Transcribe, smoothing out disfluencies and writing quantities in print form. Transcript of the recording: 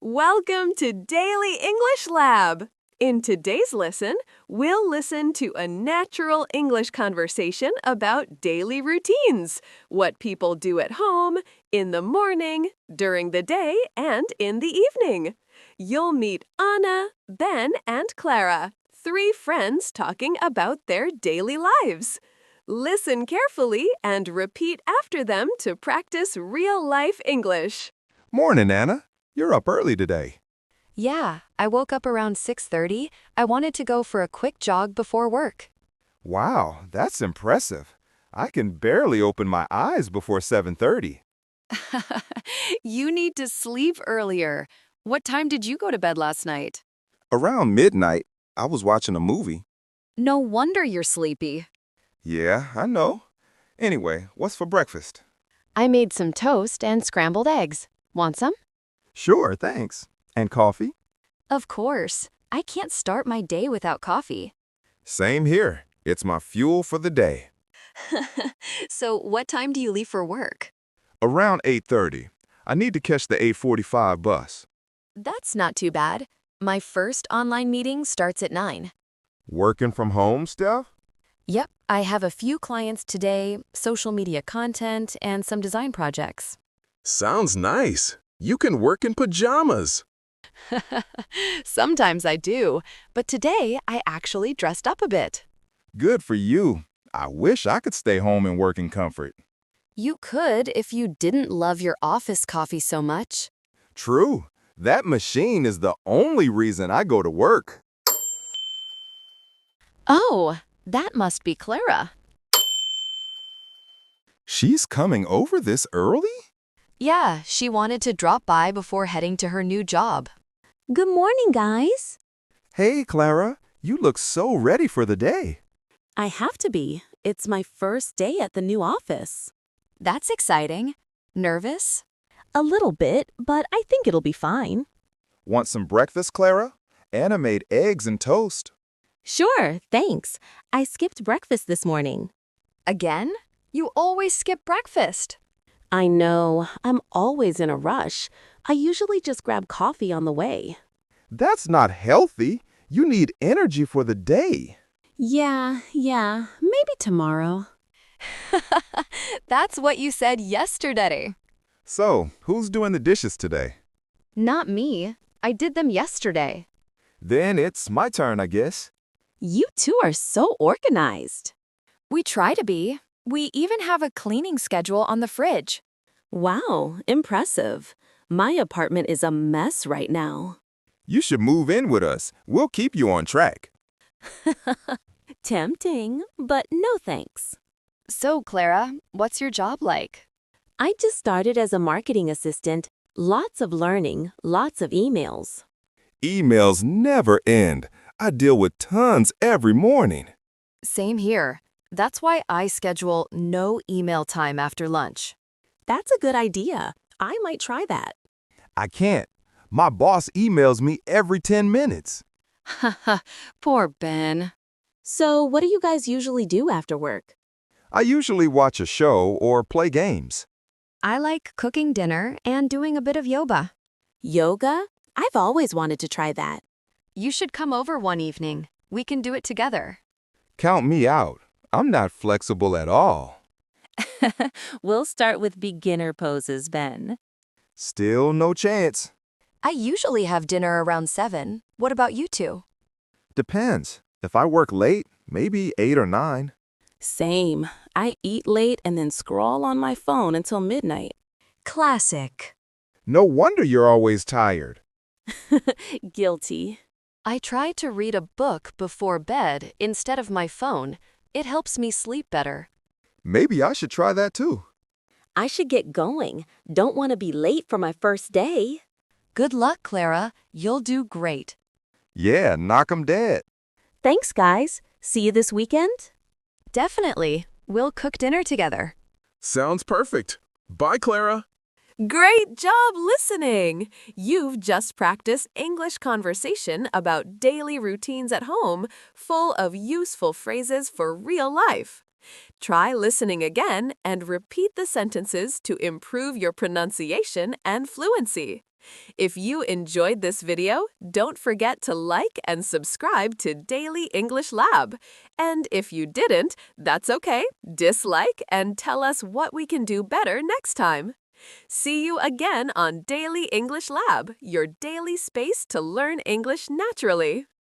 Welcome to Daily English Lab. In today's lesson, we'll listen to a natural English conversation about daily routines, what people do at home, in the morning, during the day, and in the evening. You'll meet Anna, Ben, and Clara, three friends talking about their daily lives. Listen carefully and repeat after them to practice real-life English. Morning, Anna. You're up early today. Yeah, I woke up around 6:30. I wanted to go for a quick jog before work. Wow, that's impressive. I can barely open my eyes before 7:30. You need to sleep earlier. What time did you go to bed last night? Around midnight, I was watching a movie. No wonder you're sleepy. Yeah, I know. Anyway, what's for breakfast? I made some toast and scrambled eggs. Want some? Sure, thanks. And coffee? Of course. I can't start my day without coffee. Same here. It's my fuel for the day. So, what time do you leave for work? Around 8:30. I need to catch the 8:45 bus. That's not too bad. My first online meeting starts at 9. Working from home, Steph? Yep, I have a few clients today, social media content, and some design projects. Sounds nice. You can work in pajamas. Sometimes I do, but today I actually dressed up a bit. Good for you. I wish I could stay home and work in comfort. You could if you didn't love your office coffee so much. True. That machine is the only reason I go to work. Oh, that must be Clara. She's coming over this early? Yeah, she wanted to drop by before heading to her new job. Good morning, guys. Hey, Clara. You look so ready for the day. I have to be. It's my first day at the new office. That's exciting. Nervous? A little bit, but I think it'll be fine. Want some breakfast, Clara? Anna made eggs and toast. Sure, thanks. I skipped breakfast this morning. Again? You always skip breakfast. I know. I'm always in a rush. I usually just grab coffee on the way. That's not healthy. You need energy for the day. Yeah, maybe tomorrow. That's what you said yesterday. So, who's doing the dishes today? Not me. I did them yesterday. Then it's my turn, I guess. You two are so organized. We try to be. We even have a cleaning schedule on the fridge. Wow, impressive. My apartment is a mess right now. You should move in with us. We'll keep you on track. Tempting, but no thanks. So, Clara, what's your job like? I just started as a marketing assistant. Lots of learning, lots of emails. Emails never end. I deal with tons every morning. Same here. That's why I schedule no email time after lunch. That's a good idea. I might try that. I can't. My boss emails me every 10 minutes. Haha, poor Ben. So, what do you guys usually do after work? I usually watch a show or play games. I like cooking dinner and doing a bit of yoga. Yoga? I've always wanted to try that. You should come over one evening. We can do it together. Count me out. I'm not flexible at all. We'll start with beginner poses, Ben. Still no chance. I usually have dinner around 7. What about you two? Depends. If I work late, maybe 8 or 9. Same. I eat late and then scroll on my phone until midnight. Classic. No wonder you're always tired. Guilty. I try to read a book before bed instead of my phone. It helps me sleep better. Maybe I should try that too. I should get going. Don't want to be late for my first day. Good luck, Clara. You'll do great. Yeah, knock 'em dead. Thanks, guys. See you this weekend? Definitely. We'll cook dinner together. Sounds perfect. Bye, Clara. Great job listening! You've just practiced English conversation about daily routines at home, full of useful phrases for real life. Try listening again and repeat the sentences to improve your pronunciation and fluency. If you enjoyed this video, don't forget to like and subscribe to Daily English Lab. And if you didn't, that's okay. Dislike and tell us what we can do better next time. See you again on Daily English Lab, your daily space to learn English naturally.